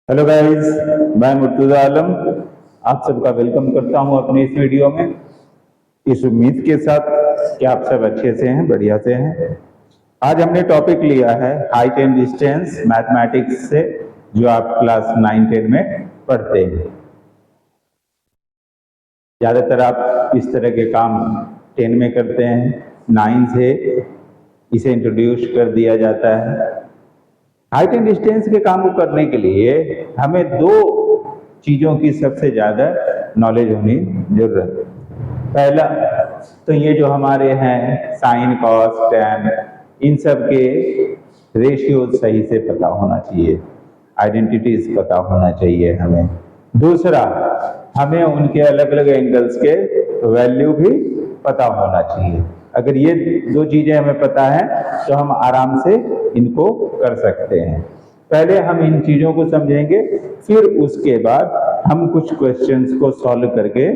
Hello guys, मैं मुर्तुजा आलम आप सबका वेलकम करता हूं अपने इस वीडियो में। इस उम्मीद के साथ कि आप सब अच्छे से हैं, बढ़िया से हैं। आज हमने टॉपिक लिया है हाइट एंड डिस्टेंस मैथमेटिक्स से, जो आप क्लास 9-10 में पढ़ते हैं। ज़्यादातर आप इस तरह के काम 10 में करते हैं, 9 से इसे इंट्रोड्यूस कर दिया जाता है। हाइट एंड डिस्टेंस के काम को करने के लिए हमें दो चीज़ों की सबसे ज़्यादा नॉलेज होनी जरूरत है। पहला तो ये जो हमारे हैं साइन, कॉस, टैन, इन सब के रेशियो सही से पता होना चाहिए, आइडेंटिटीज पता होना चाहिए हमें। दूसरा, हमें उनके अलग अलग एंगल्स के वैल्यू भी पता होना चाहिए। अगर ये दो चीजें हमें पता है तो हम आराम से इनको कर सकते हैं। पहले हम इन चीजों को समझेंगे, फिर उसके बाद हम कुछ क्वेश्चंस को सॉल्व करके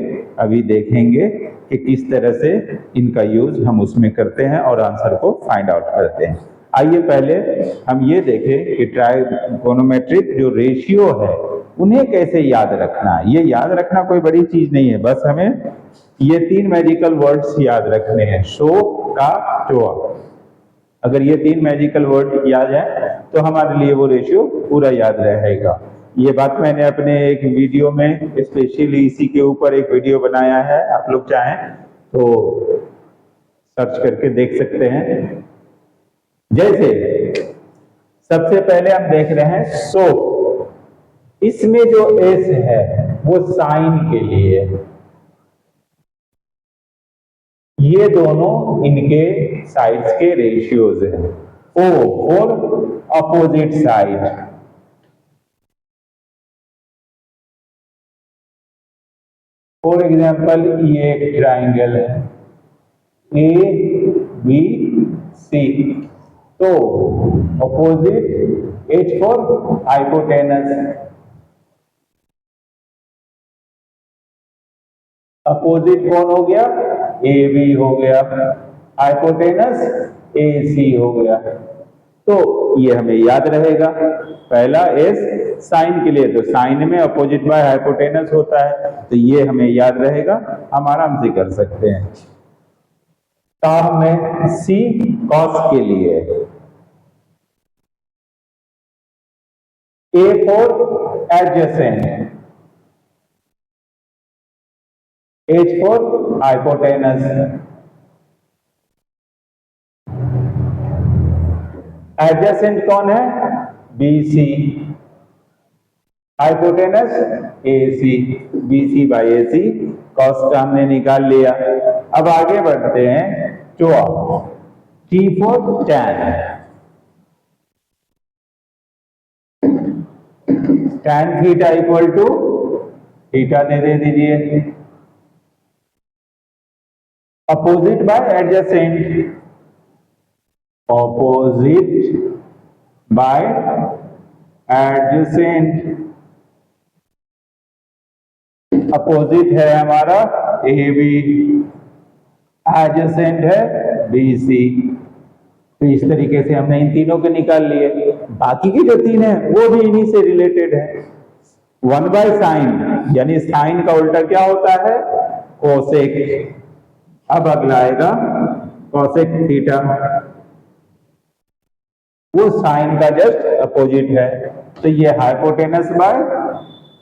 अभी देखेंगे कि किस तरह से इनका यूज हम उसमें करते हैं और आंसर को फाइंड आउट करते हैं। आइए पहले हम ये देखें कि ट्राइगोनोमेट्रिक जो रेशियो है उन्हें कैसे याद रखना है। ये याद रखना कोई बड़ी चीज नहीं है, बस हमें ये 3 मैजिकल वर्ड्स याद रखने हैं, शो, का, टोआ। अगर ये 3 मैजिकल वर्ड याद है तो हमारे लिए वो रेशियो पूरा याद रहेगा। ये बात मैंने अपने एक वीडियो में स्पेशली इसी के ऊपर एक वीडियो बनाया है, आप लोग चाहें तो सर्च करके देख सकते हैं। जैसे सबसे पहले हम देख रहे हैं सो, इसमें जो एस है वो साइन के लिए है। ये दोनों इनके साइड्स के रेशियोज हैं। O for opposite side, for example ये एक ट्राइंगल है ए बी सी, तो opposite H for hypotenuse, opposite कौन हो गया, ए बी हो गया, हाइपोटेनस ए सी हो गया। तो ये हमें याद रहेगा। पहला एस साइन के लिए, तो साइन में अपोजिट बाय हाइपोटेनस होता है, तो ये हमें याद रहेगा, हम आराम से कर सकते हैं। टर्म में सी कॉस के लिए, A for adjacent, H for hypotenuse, adjacent कौन है, B C, hypotenuse A C, B C by A C, cos का हमने निकाल लिया। अब आगे बढ़ते हैं TOA, T for tan, tan theta equal to theta दे दीजिए, opposite by adjacent, opposite by adjacent, opposite है हमारा ए बी, एडजेसेंट है बी सी। तो इस तरीके से हमने इन तीनों को निकाल लिए। बाकी की जो 3 है वो भी इन्हीं से रिलेटेड है। 1 बाय साइन, यानी साइन का उल्टा क्या होता है, कोसेक। अब अगला आएगा कोसेक थीटा, वो साइन का जस्ट अपोजिट है, तो ये हाइपोटेनस बाय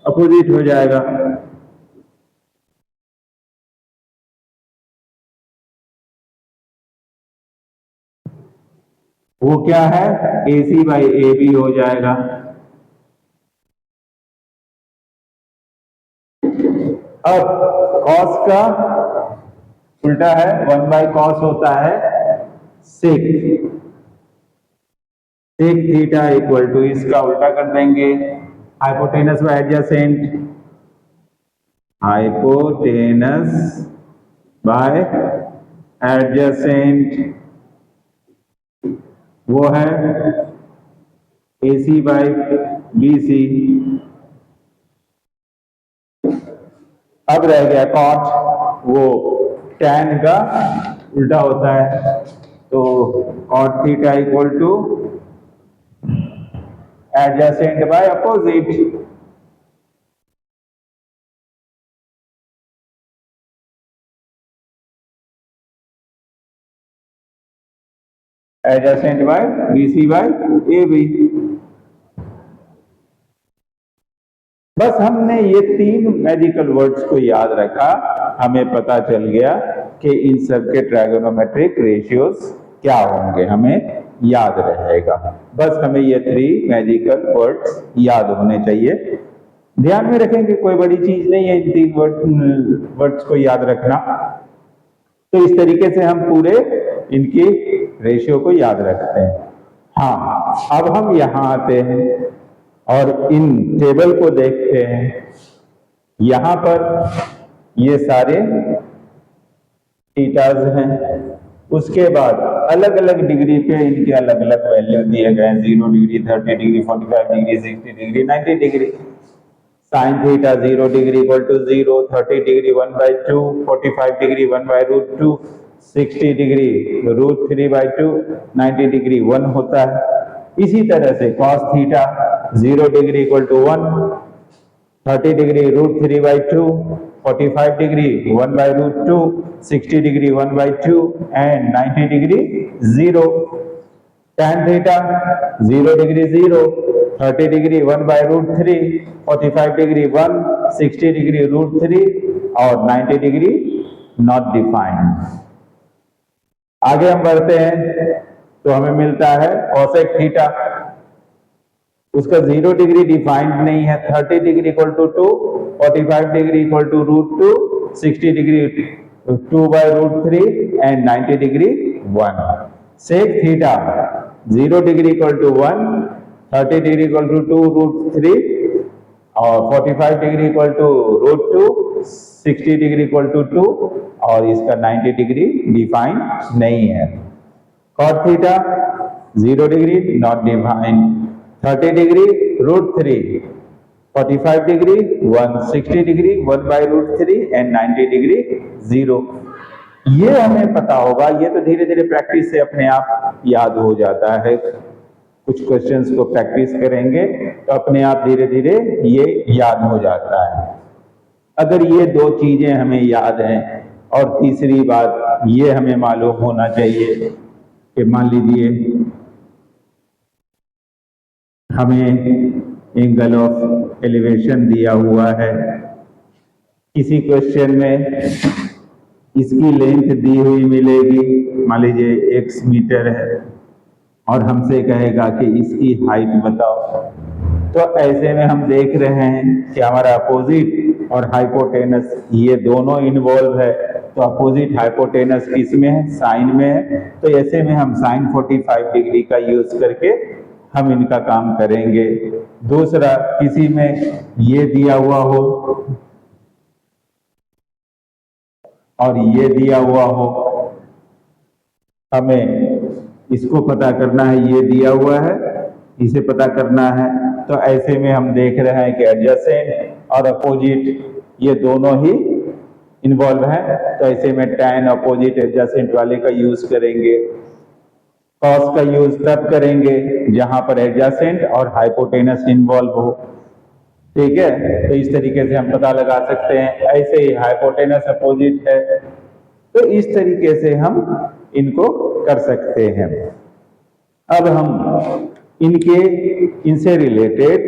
अपोजिट हो जाएगा। वो क्या है, ए सी बाई ए बी हो जाएगा। अब कॉस का उल्टा है, 1 बाई कॉस होता है sec, sec theta equal to, इसका उल्टा कर देंगे, hypotenuse by adjacent, hypotenuse by adjacent, वो है ए सी बाई बी सी। अब रह गया कॉट, वो टैन का उल्टा होता है, तो cot theta equal to adjacent by opposite. Adjacent by BC by A B. बस हमने ये तीन मैजिकल वर्ड्स को याद रखा, हमें पता चल गया कि इन सब के ट्राइगोनोमेट्रिक रेशियोज क्या होंगे, हमें याद रहेगा। बस हमें ये थ्री मैजिकल वर्ड्स याद होने चाहिए। ध्यान में रखेंगे, कोई बड़ी चीज नहीं है इन तीन वर्ड्स को याद रखना। तो इस तरीके से हम पूरे इनकी रेशियो को याद रखते हैं। हाँ, अब हम यहां आते हैं और इन टेबल को देखते हैं। यहां पर ये सारे थीटाज हैं, उसके बाद अलग अलग डिग्री पे इनके अलग अलग वैल्यू दिए गए हैं, 0 degree, 30 degree, 45 degree, 60 degree, 90 degree. Sine theta 0 degree equal to 0, 30 degree 1/2, 45 degree 1/√2, 60 degree √3/2, 90 degree 1 होता है। इसी तरह से cos theta 0 degree equal to 1, 30 degree √3/2, 45 degree 1/√2, 60 degree 1/2 and 90 degree 0। tan theta 0 degree 0, 30 degree 1/√3, 45 degree 1, 60 degree √3 और 90 degree not defined. आगे हम बढ़ते हैं तो हमें मिलता है cosec थीटा, उसका 0 डिग्री डिफाइंड नहीं है, 30 degree equal to 2, 45 degree equal to √2, 60 degree 2/√3 and 90 degree 1। sec theta 0 degree equal to 1, 30 degree equal to 2√3 और 45 degree equal to √2, 60 degree equal to 2 और इसका 90 डिग्री डिफाइंड नहीं है। cot theta 0 degree not defined, 30 degree √3, 45 degree 1, 60 degree 1/√3 and 90 degree 0। ये हमें पता होगा, ये तो धीरे धीरे प्रैक्टिस से अपने आप याद हो जाता है। कुछ क्वेश्चंस को प्रैक्टिस करेंगे तो अपने आप धीरे धीरे ये याद हो जाता है। अगर ये दो चीजें हमें याद हैं और तीसरी बात ये हमें मालूम होना चाहिए कि मान लीजिए हमें एंगल ऑफ एलिवेशन दिया हुआ है, किसी क्वेश्चन में इसकी लेंथ दी हुई मिलेगी, मान लीजिए x मीटर है और हमसे कहेगा कि इसकी हाइट बताओ। तो ऐसे में हम देख रहे हैं कि हमारा अपोजिट और हाइपोटेनस ये दोनों इन्वॉल्व है। तो अपोजिट हाइपोटेनस किस में है? साइन में है। तो ऐसे में हम साइन 45 डिग्री का यूज करके हम इनका काम करेंगे। दूसरा, किसी में ये दिया हुआ हो और ये दिया हुआ हो, हमें इसको पता करना है, ये दिया हुआ है, इसे पता करना है। तो ऐसे में हम देख रहे हैं कि एडजेसेंट और अपोजिट ये दोनों ही इन्वॉल्व हैं। तो ऐसे में tan अपोजिट एडजेसेंट वाले का यूज करेंगे। cos का यूज तब करेंगे जहां पर एडजेसेंट और हाइपोटेनस इन्वॉल्व हो। ठीक है, तो इस तरीके से हम पता लगा सकते हैं। ऐसे ही हाइपोटेनस अपोजिट है, तो इस तरीके से हम इनको कर सकते हैं। अब हम इनसे रिलेटेड,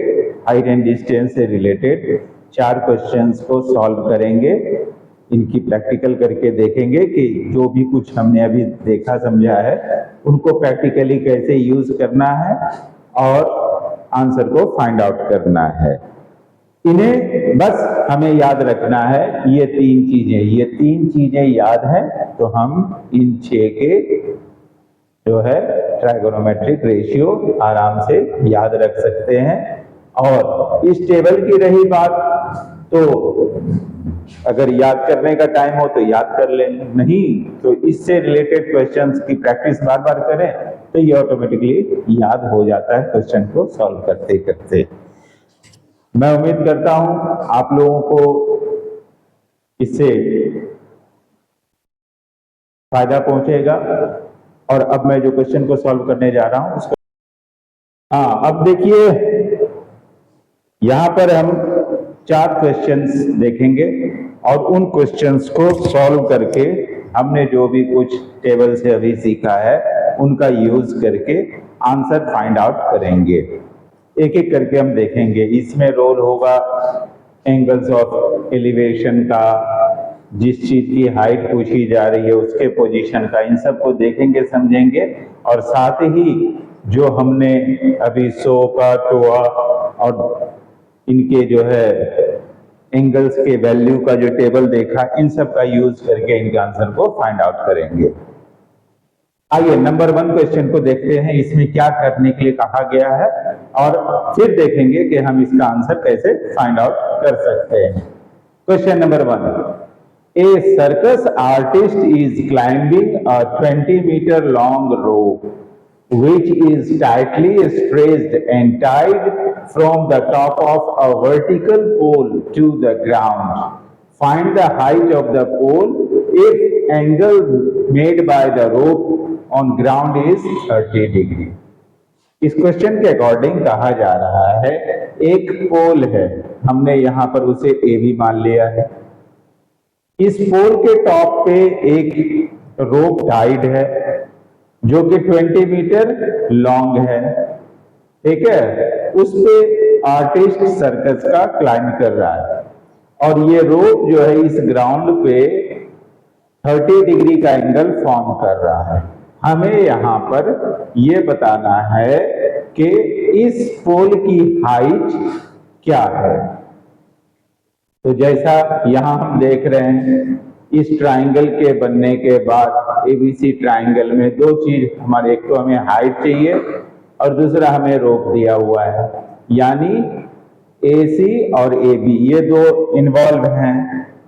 हाइट एंड डिस्टेंस से रिलेटेड 4 क्वेश्चंस को सॉल्व करेंगे। इनकी प्रैक्टिकल करके देखेंगे कि जो भी कुछ हमने अभी देखा समझा है उनको प्रैक्टिकली कैसे यूज करना है और आंसर को फाइंड आउट करना है। इन्हें बस हमें याद रखना है, ये 3 चीजें याद हैं तो हम इन 6 के जो है ट्राइगोनोमेट्रिक रेशियो आराम से याद रख सकते हैं। और इस टेबल की रही बात, तो अगर याद करने का टाइम हो तो याद कर लें, नहीं तो इससे रिलेटेड क्वेश्चंस की प्रैक्टिस बार बार करें तो ये ऑटोमेटिकली याद हो जाता है क्वेश्चन को सॉल्व करते करते। मैं उम्मीद करता हूं आप लोगों को इससे फायदा पहुंचेगा। और अब मैं जो क्वेश्चन को सॉल्व करने जा रहा हूं उसको हाँ, अब देखिए यहां पर हम 4 क्वेश्चंस देखेंगे और उन क्वेश्चंस को सॉल्व करके हमने जो भी कुछ टेबल से अभी सीखा है उनका यूज करके आंसर फाइंड आउट करेंगे। एक एक करके हम देखेंगे। इसमें रोल होगा एंगल्स ऑफ एलिवेशन का, जिस चीज की हाइट पूछी जा रही है उसके पोजीशन का, इन सबको देखेंगे समझेंगे। और साथ ही जो हमने अभी सो का, टोआ और इनके जो है एंगल्स के वैल्यू का जो टेबल देखा, इन सब का यूज करके इनके आंसर को फाइंड आउट करेंगे। आइए नंबर 1 क्वेश्चन को देखते हैं, इसमें क्या करने के लिए कहा गया है और फिर देखेंगे कि हम इसका आंसर कैसे फाइंड आउट कर सकते हैं। Question number 1, a circus artist is climbing a 20 metre long rope which is tightly stretched and tied from the top of a vertical pole to the ground. Find the height of the pole if angle made by the rope on ground is 30 degree. इस question के according कहा जा रहा है एक पोल है, हमने यहां पर उसे ए बी मान लिया है। इस पोल के टॉप पे एक रोप टाइड है जो कि 20 मीटर लॉन्ग है, ठीक है। उस पे आर्टिस्ट सर्कस का क्लाइंब कर रहा है और ये रोप जो है इस ग्राउंड पे 30 डिग्री का एंगल फॉर्म कर रहा है। हमें यहां पर ये बताना है कि इस पोल की हाइट क्या है। तो जैसा यहां हम देख रहे हैं, इस ट्राइंगल के बनने के बाद एबीसी ट्राइंगल में 2 चीज हमारे, एक तो हमें हाइट चाहिए और दूसरा हमें रोप दिया हुआ है, यानी एसी और एबी ये 2 इन्वॉल्व हैं।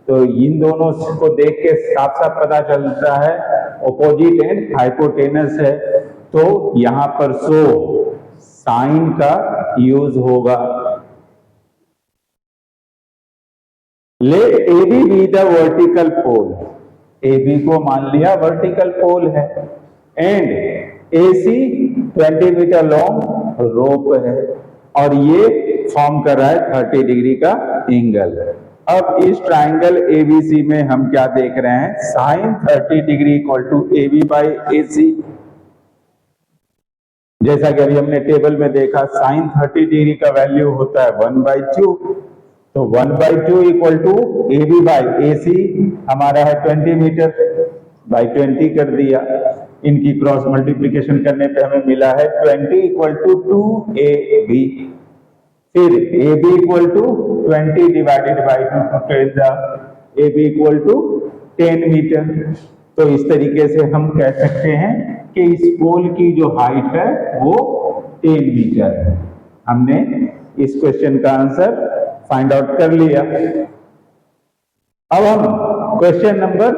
तो इन दोनों को देख के साफ साफ पता चलता है ऑपोजिट एंड हाइपोटेनस है, तो यहां पर साइन का यूज होगा। Let AB be the vertical pole, AB को मान लिया वर्टिकल पोल है and AC 20 metre long rope है और ये फॉर्म कर रहा है 30 डिग्री का एंगल। अब इस ट्राइंगल ABC में हम क्या देख रहे हैं, sine 30 degree equal to AB by AC। जैसा कि अभी हमने टेबल में देखा साइन 30 डिग्री का वैल्यू होता है 1/2, तो 1/2 equal to AB by AC हमारा है 20 मीटर, बाई 20 कर दिया। इनकी क्रॉस मल्टीप्लीकेशन करने पे हमें मिला है 20 इक्वल टू 2AB। फिर AB equal to 20 divided by 2 to get the AB equal to 10 metre. तो इस तरीके से हम कह सकते हैं कि इस पोल की जो हाइट है वो 10 मीटर है। हमने इस क्वेश्चन का आंसर फाइंड आउट कर लिया। अब हम क्वेश्चन नंबर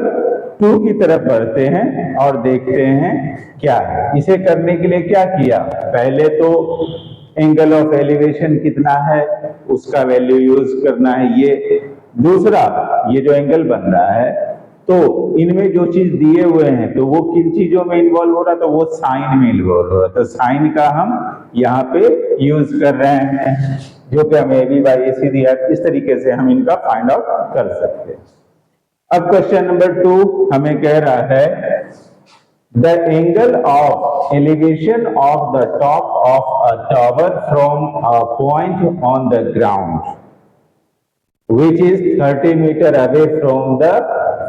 2 की तरफ बढ़ते हैं और देखते हैं क्या है। इसे करने के लिए क्या किया, पहले तो एंगल ऑफ एलिवेशन कितना है उसका वैल्यू यूज करना है। ये दूसरा, ये जो एंगल बन रहा है तो इनमें जो चीज दिए हुए हैं तो वो किन चीजों में इन्वॉल्व हो रहा है, तो वो साइन में इन्वॉल्व हो रहा है। तो साइन का हम यहाँ पे यूज कर रहे हैं जो कि हमें AB बाई AC दिया है। इस तरीके से हम इनका फाइंड आउट कर सकते हैं। अब क्वेश्चन नंबर 2 हमें कह रहा है the angle of elevation of the top of a tower from a point on the ground which is 30 meter away from the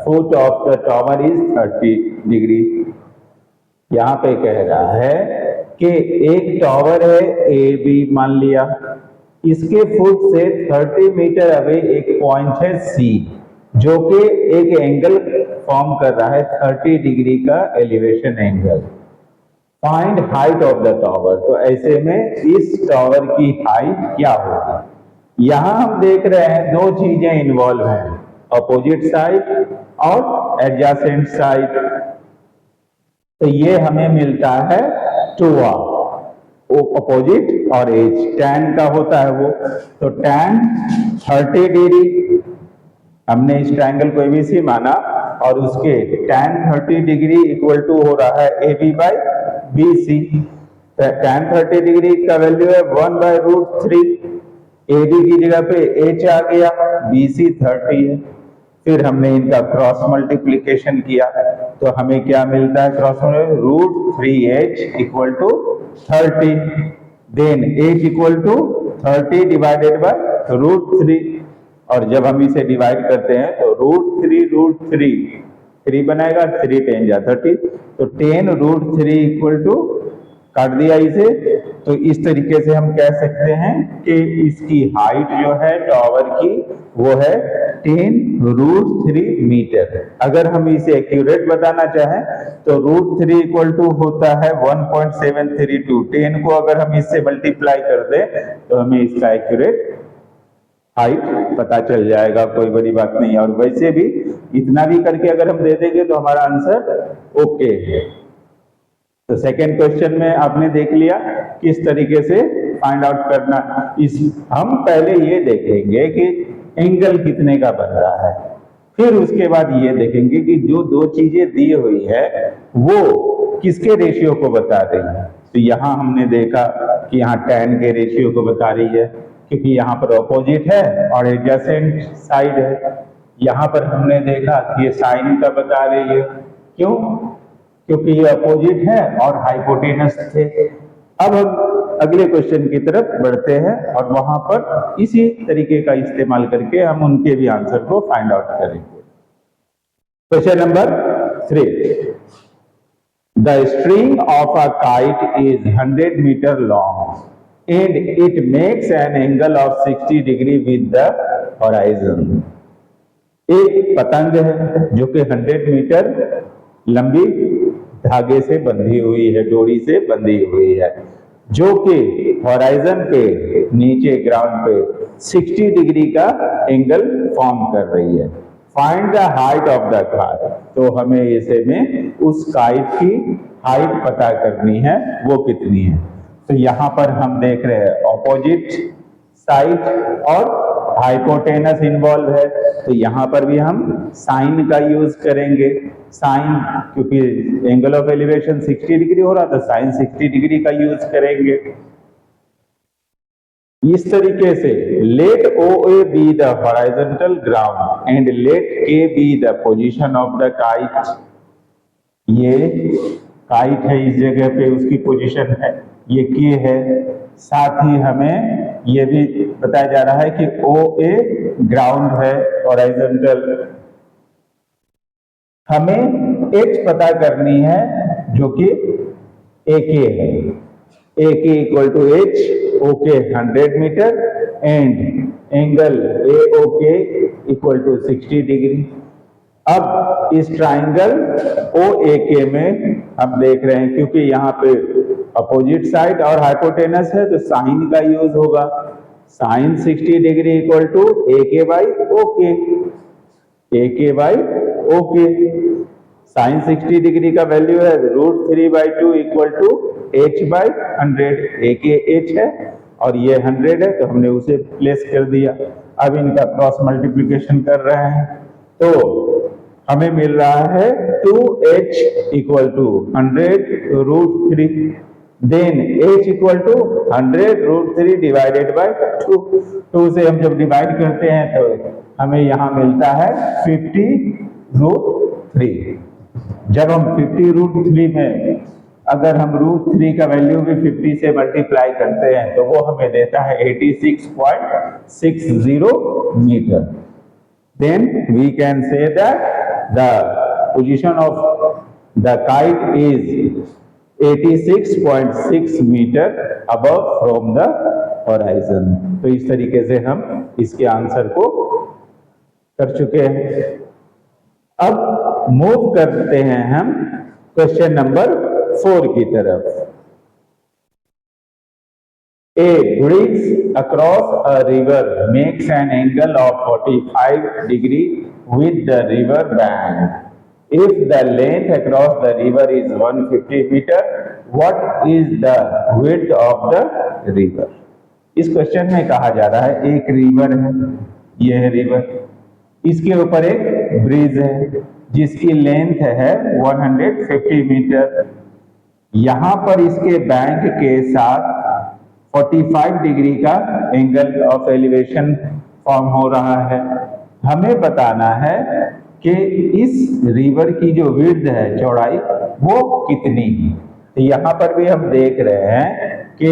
foot of the tower is 30 degree। यहां पे कह रहा है कि एक टावर है AB मान लिया, इसके फुट से 30 मीटर अवे एक पॉइंट है C जो कि एक एंगल फॉर्म कर रहा है 30 डिग्री का elevation angle. Find height of the tower, तो ऐसे में इस टावर की हाइट क्या होगी। यहां हम देख रहे हैं 2 चीजें इन्वॉल्व हैं, अपोजिट साइड और एडजेसेंट साइड। तो ये हमें मिलता है 2A, अपोजिट और एज tan का होता है वो। तो tan 30 डिग्री, हमने इस ट्रायंगल को ABC माना और उसके tan 30 डिग्री इक्वल टू हो रहा है AB by BC। tan 30 degree का वैल्यू है 1/√3। AD की जगह पे H आ गया, BC 30 है। फिर हमने इनका क्रॉस मल्टीप्लीकेशन किया तो हमें क्या मिलता है? Cross √3H equal to 30, then H equal to 30 divided by √3। और जब हम इसे डिवाइड करते हैं तो √3 बनाएगा, 3 10 जा 30, तो 10√3 इक्वल टू, काट दिया इसे, तो इस तरीके से हम कह सकते हैं कि इसकी हाइट जो है टावर की वो है 10√3 मीटर। अगर हम इसे एक्यूरेट बताना चाहें तो √3 इक्वल टू होता है 1.732। 10 को अगर हम इससे मल्टीप्लाई कर दें तो हमें इसका एक्यूरेट हाइट पता चल जाएगा, कोई बड़ी बात नहीं। और वैसे भी इतना भी करके अगर हम दे देंगे तो हमारा आंसर ओके है। तो सेकेंड क्वेश्चन में आपने देख लिया किस तरीके से फाइंड आउट करना। हम पहले ये देखेंगे कि एंगल कितने का बन रहा है, फिर उसके बाद ये देखेंगे कि जो दो चीजें दी हुई है वो किसके रेशियो को बता रही है। तो यहाँ हमने देखा कि यहाँ tan के रेशियो को बता रही है, क्योंकि यहाँ पर ऑपोजिट है और एडजेसेंट साइड है। यहाँ पर हमने देखा कि ये साइन का बता रही है, क्यों? क्योंकि ये अपोजिट है और हाइपोटेनस थे। अब हम अगले क्वेश्चन की तरफ बढ़ते हैं और वहां पर इसी तरीके का इस्तेमाल करके हम उनके भी आंसर को फाइंड आउट करेंगे। Question number 3, the string of a kite is 100 metre long and it makes an angle of 60 degree with the horizon. एक पतंग है जो कि 100 मीटर लंबी धागे से बंधी हुई है, डोरी से बंधी हुई है, जो कि हॉराइजन पे नीचे ग्राउंड पे 60 डिग्री का एंगल फॉर्म कर रही है। Find the height of the kite. तो हमें इसे में उस काइट की हाइट पता करनी है, वो कितनी है। तो यहाँ पर हम देख रहे हैं ऑपोजिट साइड और हाइपोटेनस इन्वॉल्व है, तो यहाँ पर भी हम साइन का यूज करेंगे। साइन, क्योंकि एंगल ऑफ एलिवेशन 60 डिग्री हो रहा तो साइन 60 डिग्री का यूज करेंगे। इस तरीके से let OA be the horizontal ground and let K be the position of the kite. ये काइट है, इस जगह पे उसकी पोजीशन है, ये K है। साथ ही हमें ये भी बताया जा रहा है कि OA ग्राउंड है हॉरिजॉन्टल। हमें H पता करनी है जो कि AK है। AK equal to H, OK 100 metre and angle AOK equal to 60 degree. अब इस ट्राइंगल OAK में हम देख रहे हैं, क्योंकि यहाँ पे अपोजिट साइड और हाइपोटेनस है तो साइन का यूज होगा। Sine 60 degree equal to AK by OK, AK by OK। Sine 60 degree का वैल्यू है √3/2 equal to H by 100। AK H है और ये 100 है, तो हमने उसे प्लेस कर दिया। अब इनका क्रॉस मल्टीप्लीकेशन कर रहे हैं तो हमें मिल रहा है 2H equal to 100√3, then H equal to 100√3 divided by 2। 2 से हम जब डिवाइड करते हैं तो हमें यहाँ मिलता है 50√3। जब हम 50√3 में अगर हम √3 का वैल्यू भी 50 से मल्टीप्लाई करते हैं तो वो हमें देता है 86.60 metre. Then we can say that the position of the kite is 86.6 meter above from the horizon। तो इस तरीके से हम इसके आंसर को कर चुके हैं। अब मूव करते हैं हम क्वेश्चन नंबर 4 की तरफ। A bridge across a river makes an angle of 45 degree with the river bank. If the length across the river is 150 meter, what is the width of the river? इस question में कहा जा रहा है एक river है, ये है रिवर, इसके ऊपर एक ब्रिज है जिसकी लेंथ है 150 मीटर। यहाँ पर इसके बैंक के साथ 45 डिग्री का एंगल ऑफ एलिवेशन फॉर्म हो रहा है। हमें बताना है कि इस रिवर की जो विड्थ है, चौड़ाई, वो कितनी है। तो यहाँ पर भी हम देख रहे हैं कि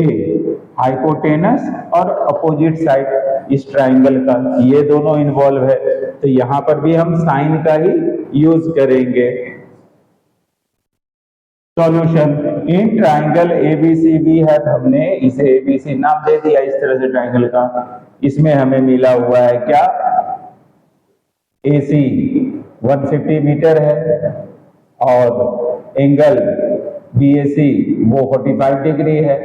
हाइपोटेनस और अपोजिट साइड इस ट्राइंगल का, ये दोनों इन्वॉल्व है, तो यहाँ पर भी हम साइन का ही यूज करेंगे। सॉल्यूशन, इन ट्राइंगल एबीसीबी है, हमने इसे एबीसी नाम दे दिया इस तरह से ट्राइंगल का। इसमें हमें मिला हुआ है क्या, AC 150 मीटर है और एंगल BAC वो 45 डिग्री है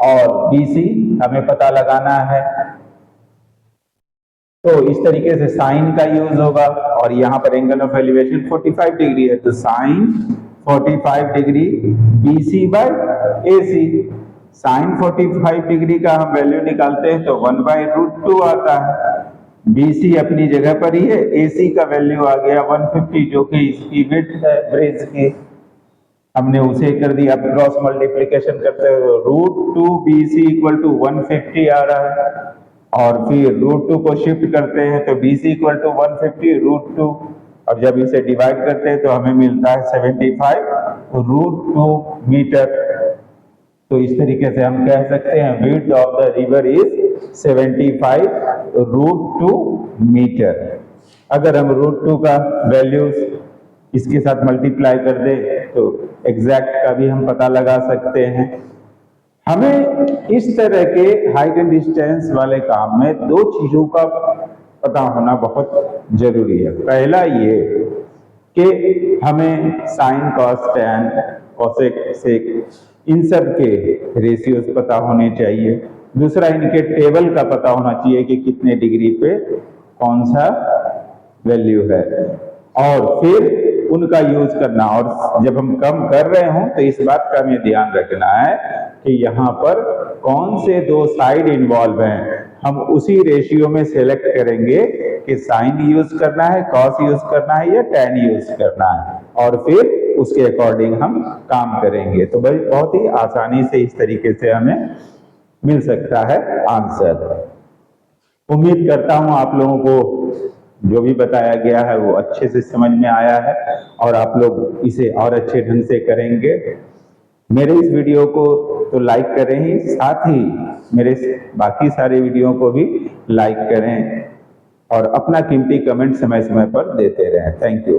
और BC हमें पता लगाना है। तो इस तरीके से साइन का यूज होगा और यहाँ पर एंगल ऑफ एलिवेशन 45 डिग्री है, तो sine 45 degree BC by AC। Sine 45 degree का हम वैल्यू निकालते हैं तो 1/√2 आता है। BC अपनी जगह पर ही है, AC का वैल्यू आ गया 150, जो कि इसकी विड्थ है ब्रिज की, हमने उसे कर दिया। क्रॉस मल्टीप्लीकेशन करते हैं √2 BC = 150 आ रहा है और फिर √2 को शिफ्ट करते हैं तो BC = 150 √2, और जब इसे डिवाइड करते हैं तो हमें मिलता है 75 √2 मीटर। तो इस तरीके से हम कह सकते हैं width of the river is 75 √2 metre. अगर हम √2 का वैल्यू इसके साथ मल्टीप्लाई कर दे तो एग्जैक्ट का भी हम पता लगा सकते हैं। हमें इस तरह के हाइट एंड डिस्टेंस वाले काम में दो चीजों का पता होना बहुत जरूरी है। पहला ये कि हमें साइन, कॉस, टैन, कोसेक, सेक, इन सब के रेशियोज पता होने चाहिए। दूसरा, इनके टेबल का पता होना चाहिए कि कितने डिग्री पे कौन सा वैल्यू है, और फिर उनका यूज करना। और जब हम कम कर रहे हों तो इस बात का हमें ध्यान रखना है कि यहाँ पर कौन से दो साइड इन्वॉल्व हैं, हम उसी रेशियो में सेलेक्ट करेंगे कि साइन यूज करना है, कॉस यूज करना है या टैन यूज करना है, और फिर उसके अकॉर्डिंग हम काम करेंगे। तो भाई बहुत ही आसानी से इस तरीके से हमें मिल सकता है आंसर। उम्मीद करता हूं आप लोगों को जो भी बताया गया है वो अच्छे से समझ में आया है और आप लोग इसे और अच्छे ढंग से करेंगे। मेरे इस वीडियो को तो लाइक करें ही, साथ ही मेरे बाकी सारे वीडियो को भी लाइक करें और अपना कीमती कमेंट समय समय पर देते रहें। Thank you.